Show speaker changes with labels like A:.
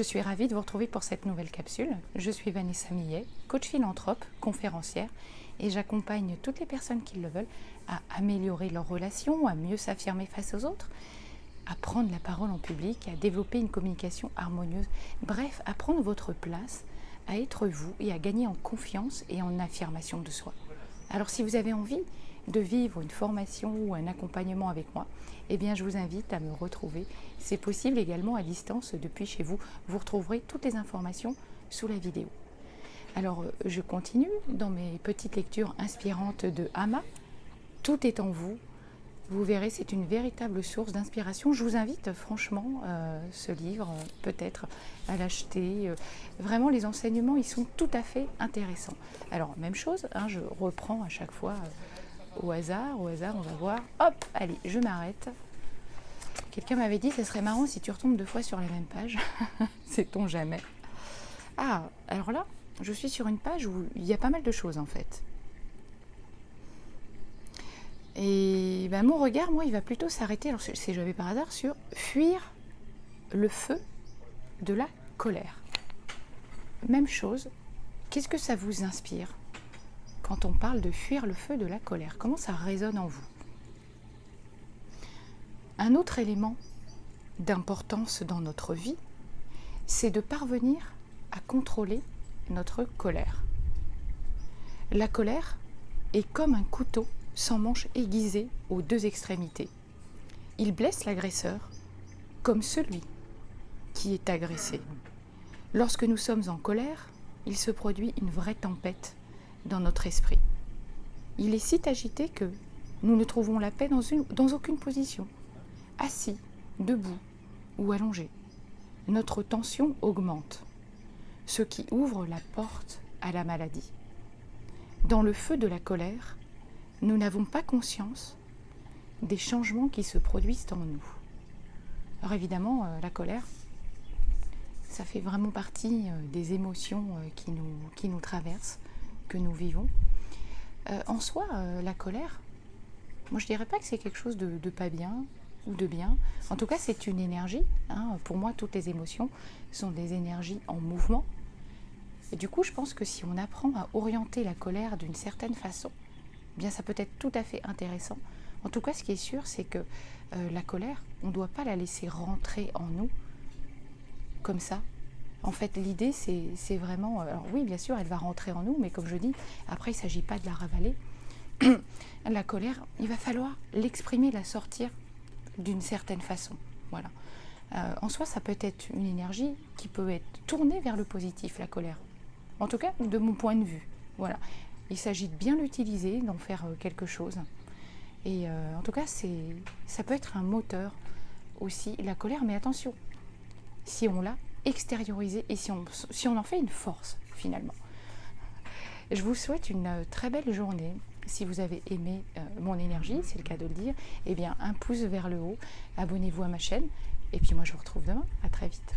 A: suis ravie de vous retrouver pour cette nouvelle capsule. Je suis Vanessa Millet, coach philanthrope, conférencière, et j'accompagne toutes les personnes qui le veulent à améliorer leurs relations, à mieux s'affirmer face aux autres, à prendre la parole en public, à développer une communication harmonieuse, bref, à prendre votre place, à être vous et à gagner en confiance et en affirmation de soi. Alors si vous avez envie de vivre une formation ou un accompagnement avec moi, eh bien je vous invite à me retrouver. C'est possible également à distance depuis chez vous. Vous retrouverez toutes les informations sous la vidéo. Alors je continue dans mes petites lectures inspirantes de Amma. Tout est en vous. Vous verrez, c'est une véritable source d'inspiration. Je vous invite franchement, ce livre, peut-être à l'acheter. Vraiment, les enseignements, ils sont tout à fait intéressants. Alors, même chose, je reprends à chaque fois au hasard, on va voir. Hop, allez, je m'arrête. Quelqu'un m'avait dit, ce serait marrant si tu retombes 2 fois sur les mêmes pages. Sait-on jamais. Ah, alors là, je suis sur une page où il y a pas mal de choses en fait. Et mon regard, moi, il va plutôt s'arrêter, alors c'est jamais par hasard, sur fuir le feu de la colère. Même chose, qu'est-ce que ça vous inspire quand on parle de fuir le feu de la colère? Comment ça résonne en vous? Un autre élément d'importance dans notre vie, c'est de parvenir à contrôler notre colère. La colère est comme un couteau sans manche aiguisée aux 2 extrémités. Il blesse l'agresseur comme celui qui est agressé. Lorsque nous sommes en colère, il se produit une vraie tempête dans notre esprit. Il est si agité que nous ne trouvons la paix dans aucune position, assis, debout ou allongé. Notre tension augmente, ce qui ouvre la porte à la maladie. Dans le feu de la colère, nous n'avons pas conscience des changements qui se produisent en nous. Alors évidemment, la colère, ça fait vraiment partie des émotions qui nous traversent, que nous vivons. En soi, la colère, moi je dirais pas que c'est quelque chose de pas bien ou de bien. En tout cas, c'est une énergie. Pour moi, toutes les émotions sont des énergies en mouvement. Et du coup, je pense que si on apprend à orienter la colère d'une certaine façon, bien ça peut être tout à fait intéressant. En tout cas, ce qui est sûr, c'est que la colère, on ne doit pas la laisser rentrer en nous comme ça. En fait, l'idée, c'est vraiment... Alors oui, bien sûr, elle va rentrer en nous, mais comme je dis, après, il ne s'agit pas de la ravaler. La colère, il va falloir l'exprimer, la sortir d'une certaine façon. Voilà. En soi, ça peut être une énergie qui peut être tournée vers le positif, la colère. En tout cas, de mon point de vue. Voilà. Il s'agit de bien l'utiliser, d'en faire quelque chose. Et en tout cas, ça peut être un moteur aussi, la colère. Mais attention, si on l'a extériorisée et si on en fait une force, finalement. Je vous souhaite une très belle journée. Si vous avez aimé mon énergie, c'est le cas de le dire, eh bien, un pouce vers le haut. Abonnez-vous à ma chaîne. Et puis moi, je vous retrouve demain. À très vite.